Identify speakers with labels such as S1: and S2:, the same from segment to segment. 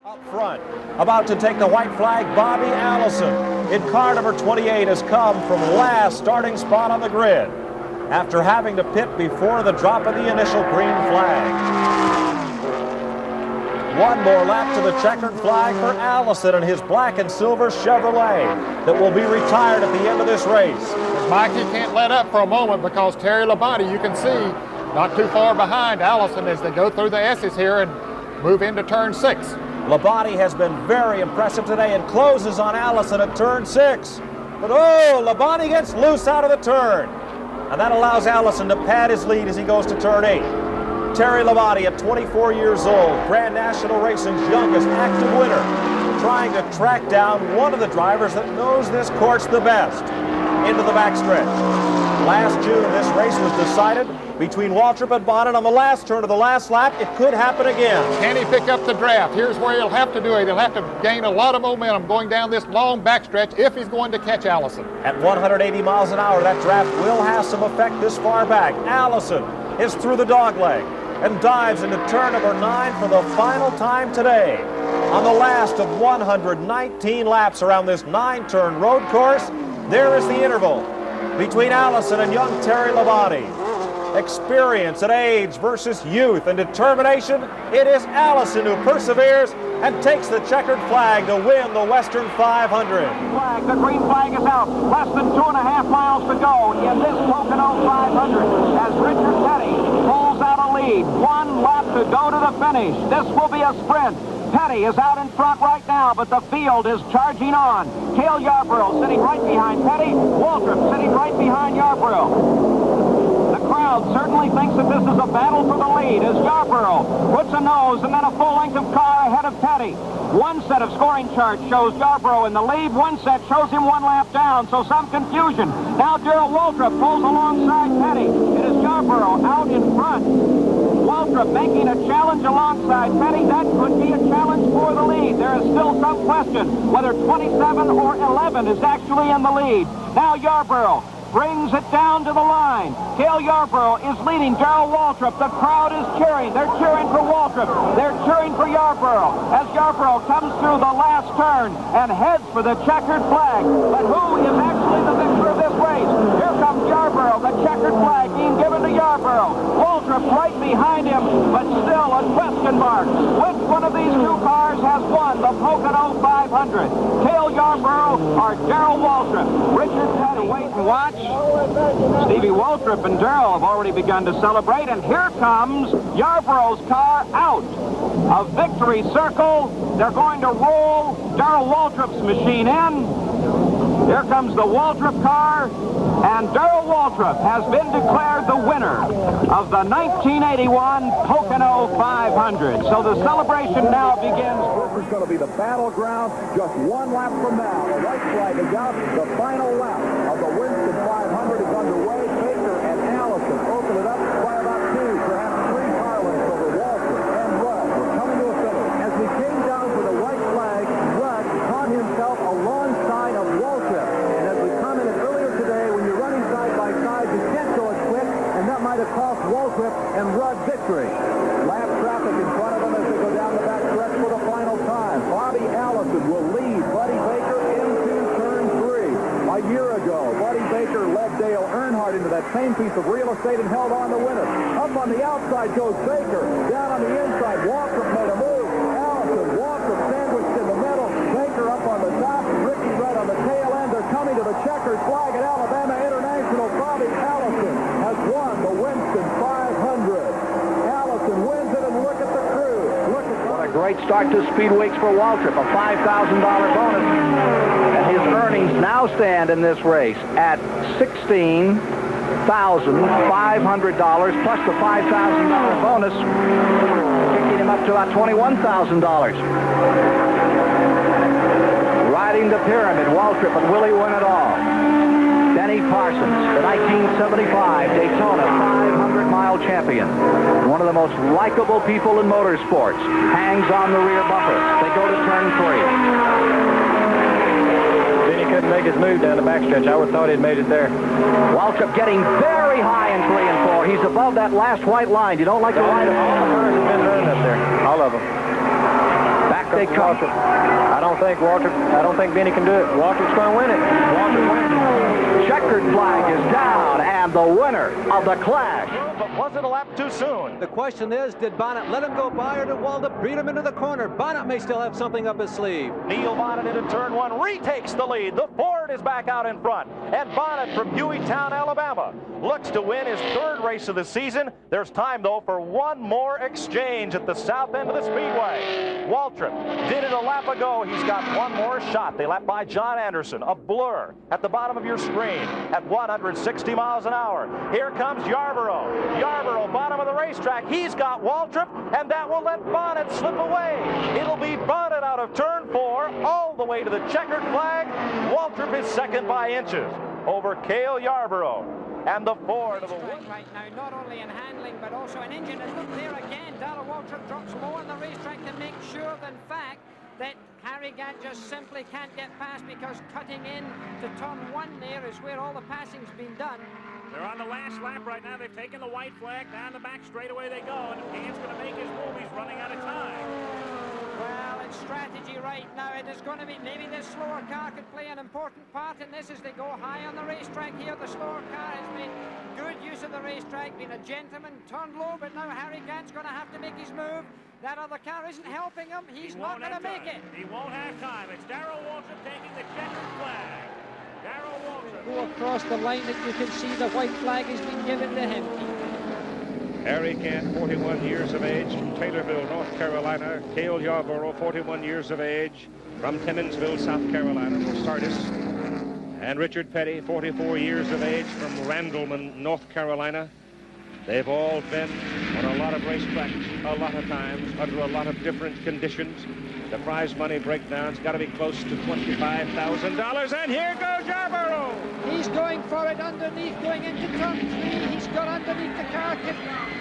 S1: Up front, about to take the white flag, Bobby Allison in car number 28 has come from last starting spot on the grid after having to pit before the drop of the initial green flag. One more lap to the checkered flag for Allison and his black and silver Chevrolet that will be retired at the end of this race.
S2: Mikey can't let up for a moment because Terry Labonte, you can see, not too far behind Allison as they go through the S's here and move into turn 6.
S1: Labonte has been very impressive today and closes on Allison at turn 6. But oh, Labonte gets loose out of the turn. And that allows Allison to pad his lead as he goes to turn 8. Terry Labonte, at 24 years old, Grand National Racing's youngest active winner, trying to track down one of the drivers that knows this course the best into the backstretch. Last June, this race was decided between Waltrip and Bonnet on the last turn of the last lap. It could happen again.
S2: Can he pick up the draft? Here's where he'll have to do it. He'll have to gain a lot of momentum going down this long backstretch if he's going to catch Allison.
S1: At 180 miles an hour, that draft will have some effect this far back. Allison is through the dogleg and dives into turn number 9 for the final time today. On the last of 119 laps around this 9-turn road course, there is the interval between Allison and young Terry Labonte. Experience and age versus youth and determination. It is Allison who perseveres and takes the checkered flag to win the Western 500.
S3: The green flag is out. Less than 2.5 miles to go in this Pocono 500 as Richard Petty pulls out a lead. 1 lap to go to the finish. This will be a sprint. Petty is out in front right now, but the field is charging on. Cale Yarborough sitting right behind Petty. Waltrip sitting right behind Yarborough. The crowd certainly thinks that this is a battle for the lead as Yarborough puts a nose and then a full length of car ahead of Petty. One set of scoring charts shows Yarborough in the lead. One set shows him 1 lap down, so some confusion. Now Darrell Waltrip pulls alongside Petty. It is Yarborough out in front. Waltrip making a challenge alongside Petty. That could be a challenge for the lead. There is still some question whether 27 or 11 is actually in the lead. Now Yarborough brings it down to the line. Cale Yarborough is leading Darrell Waltrip. The crowd is cheering. They're cheering for Waltrip. They're cheering for Yarborough as Yarborough comes through the last turn and heads for the checkered flag. But who is actually the victor of this race? Here comes Yarborough, the checkered flag being given to Yarborough. Waltrip right behind him, but still a question mark. Which one of these two cars has won the Pocono 500? Cale Yarborough or Darrell Waltrip? Richard Petty, wait and watch. Stevie Waltrip and Darrell have already begun to celebrate, and here comes Yarborough's car out of victory circle. They're going to roll Darrell Waltrip's machine in. Here comes the Waltrip car, and Darrell Waltrip has been declared the winner of the 1981 Pocono 500. So the celebration now begins.
S4: This is going to be the battleground just 1 lap from now. The white flag is out. The final lap of the Winston 500 is underway. Baker and Allison open it up by about 2, perhaps 3 car lengths over Waltrip and Rudd. We're coming to a finish. As we came down for the white flag, Rudd caught himself alongside of Waltrip. And as we commented earlier today, when you're running side by side, you can't go as quick, and that might have cost Waltrip and Rudd victory. Lap traffic in front of them as they go down the back stretch for the final time. Bobby Allison will lead Buddy Baker into turn 3. A year ago, Buddy Baker led Dale Earnhardt into that same piece of real estate and held on to win it. Up on the outside goes Baker. Down on the inside, Waltrip made a move. Allison, Waltrip sandwiched in the middle. Baker up on the top. Ricky Rudd on the tail end. They're coming to the checkered flag at Alabama International. Bobby Allison has won the Winston 500. Allison wins it, and look at the crew. Look at
S5: what a great start to Speed Weeks for Waltrip. A $5,000 bonus. And his earnings now stand in this race at $16,500 plus the $5,000 bonus, kicking him up to about $21,000. Riding the pyramid, Waltrip, and will he win it all? Denny Parsons, the 1975 Daytona 500-mile champion, one of the most likable people in motorsports, hangs on the rear bumper. They go to turn 3.
S6: Denny couldn't make his move down the backstretch. I would have thought he'd made it there.
S5: Waltrip getting very high in 3 and 4. He's above that last white line. You don't like the line?
S6: All the cars have been running up there. All of them.
S5: Back they come.
S6: I don't think Benny can do it. Waltrip's going to win it. Waltrip wins.
S5: Checkered flag is down, and the winner of the clash.
S1: But was it a lap too soon?
S7: The question is, did Bonnet let him go by, or did Waltrip beat him into the corner? Bonnet may still have something up his sleeve.
S1: Neil Bonnet into turn one, retakes the lead. The Ford is back out in front. And Bonnet from Hueytown, Alabama, looks to win his third race of the season. There's time, though, for one more exchange at the south end of the speedway. Waltrip did it a lap ago. He's got one more shot. They lap by John Anderson, a blur at the bottom of your screen at 160 miles an hour. Here comes Yarborough. Yarborough, bottom of the racetrack. He's got Waltrip, and that will let Bonnet slip away. It'll be Bonnet out of turn 4 all the way to the checkered flag. Waltrip is second by inches over Cale Yarborough. And the Ford of the wood.
S8: Right now, not only in handling, but also in engine. And look there again, Darrell Waltrip drops low on the racetrack to make sure, in fact, that Harry Gant just simply can't get past, because cutting in to turn 1 there is where all the passing's been done.
S9: They're on the last lap right now. They've taken the white flag. Down the back straightaway they go. And if Gant's going to make his move, he's running out of time.
S8: Well, it's strategy right now. It is going to be, maybe this slower car could play an important part in this as they go high on the racetrack here. The slower car has made good use of the racetrack, been a gentleman, turned low, but now Harry Gant's going to have to make his move. That other car isn't helping him. He's not going to make it.
S9: He won't have time. It's Darrell Waltrip taking the checkered flag. Darrell Waltrip.
S8: Go across the line that you can see the white flag has been given to him.
S10: Harry Gant, 41 years of age, from Taylorville, North Carolina. Cale Yarborough, 41 years of age, from Timminsville, South Carolina, for Sardis. And Richard Petty, 44 years of age, from Randleman, North Carolina. They've all been on a lot of racetracks, a lot of times, under a lot of different conditions. The prize money breakdown's got to be close to $25,000, and here goes Yarborough!
S8: He's going for it underneath, going into turn 3. He's got underneath the car.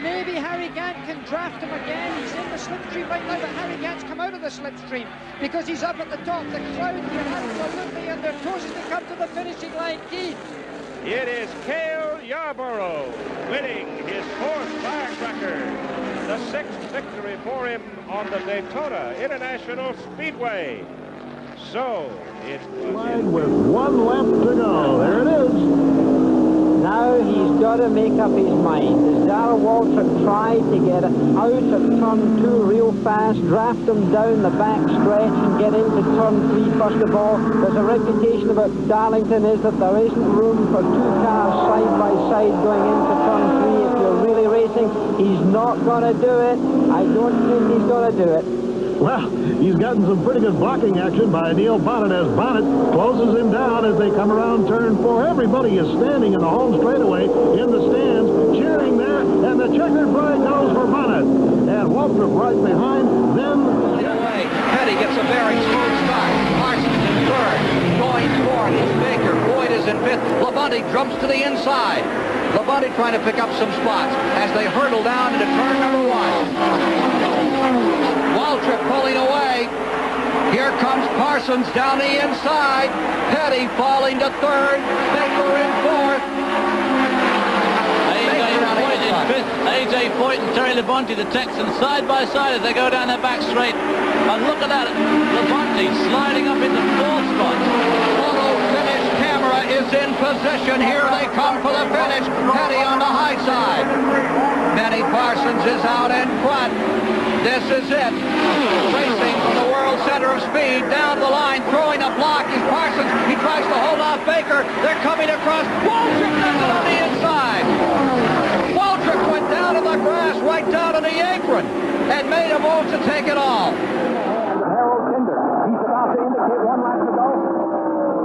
S8: Maybe Harry Gant can draft him again. He's in the slipstream right now, but Harry Gant's come out of the slipstream because he's up at the top. The crowd here absolutely on their toes as they come to the finishing line. Keith.
S10: It is Cale Yarborough winning his 4th firecracker. The 6th victory for him on the Daytona International Speedway. So it was
S4: with 1 lap to go. There it is.
S11: Now he's got to make up his mind. As Darrell Waltrip tried to get out of turn 2 real fast, draft him down the back stretch and get into turn 3 first of all. There's a reputation about Darlington is that there isn't room for 2 cars side by side going into turn 3 if you're really racing. He's not going to do it. I don't think he's going to do it.
S4: Well, he's gotten some pretty good blocking action by Neil Bonnet as Bonnet closes him down as they come around turn 4. Everybody is standing in the home straightaway in the stands, cheering there, and the checkered flag goes for Bonnet. And Waltrip right behind them.
S5: Petty gets a very smooth start. Parsons in 3rd. Going 4th is Baker. Boyd is in 5th. Labonte jumps to the inside. Labonte trying to pick up some spots as they hurdle down into turn number 1. Waltrip pulling away. Here comes Parsons down the inside. Petty falling to 3rd. Baker in 4th.
S12: A.J. Foyt and Terry Labonte, the Texans, side by side as they go down the back straight. And look at that, Labonte sliding up into 4th spot.
S5: Auto finish camera is in position. Here they come for the finish. Petty on the high side. Benny Parsons is out in front. This is it. Racing from the world center of speed down the line, throwing a block is Parsons. He tries to hold off Baker. They're coming across. Waltrip does it on the inside. Waltrip went down to the grass, right down to the apron, and made a move to take it all.
S4: Harold Kinder, he's about to indicate 1 lap to go.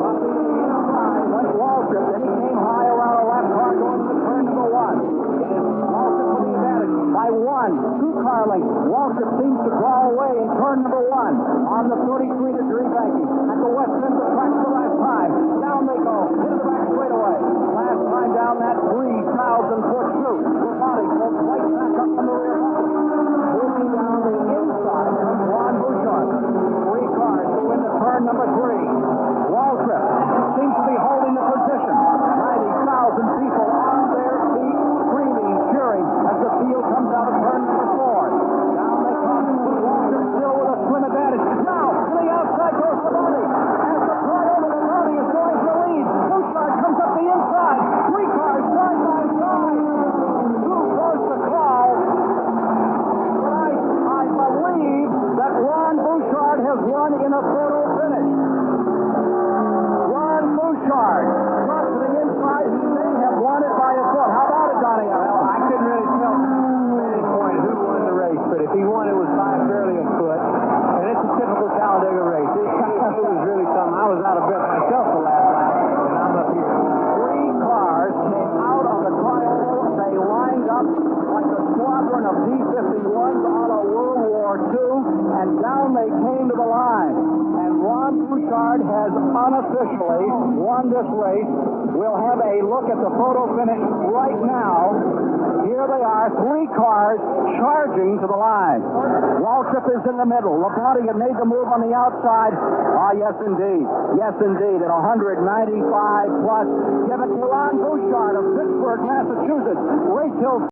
S4: Off the inside went Waltrip, then he came high around a lap car going to turn number 1. It is Waltrip for the advantage by 1. 2 car lengths. Waltrip seems to crawl away in turn number 1 on the 33-degree banking at the west end of the track for the last time. Down they go into the back straightaway. Last time down that 3,000-foot chute. Labonte goes right back up on the rear wall. Moving down the inside comes Ron Bouchard. 3 cars to win the turn number 3. Waltrip seems to be holding the position. 90,000 people on their feet, screaming, cheering as the field comes out of turn number 4. Down they come. Waltrip still with a swim advantage. has won in a photo finish. Ron Bouchard dropped to the inside. He may have won it by a foot. How about it, Donnie?
S6: Well, I couldn't really tell at any point who won the race, but if he won, it was by barely a foot. And it's a typical Talladega race. It was really something. I was out of breath myself the last lap, and I'm up here.
S4: 3 cars came out of the triangle. They lined up like a squadron of B-51s out of World War II, and down they came to the line. And Ron Bouchard has unofficially won this race. We'll have a look at the photo finish right now. Here they are, 3 cars charging to the line. Waltrip is in the middle. Labonte had made the move on the outside. Ah, yes, indeed. Yes, indeed. At 195 plus. Give it to Ron Bouchard of Pittsburgh, Massachusetts. Rachel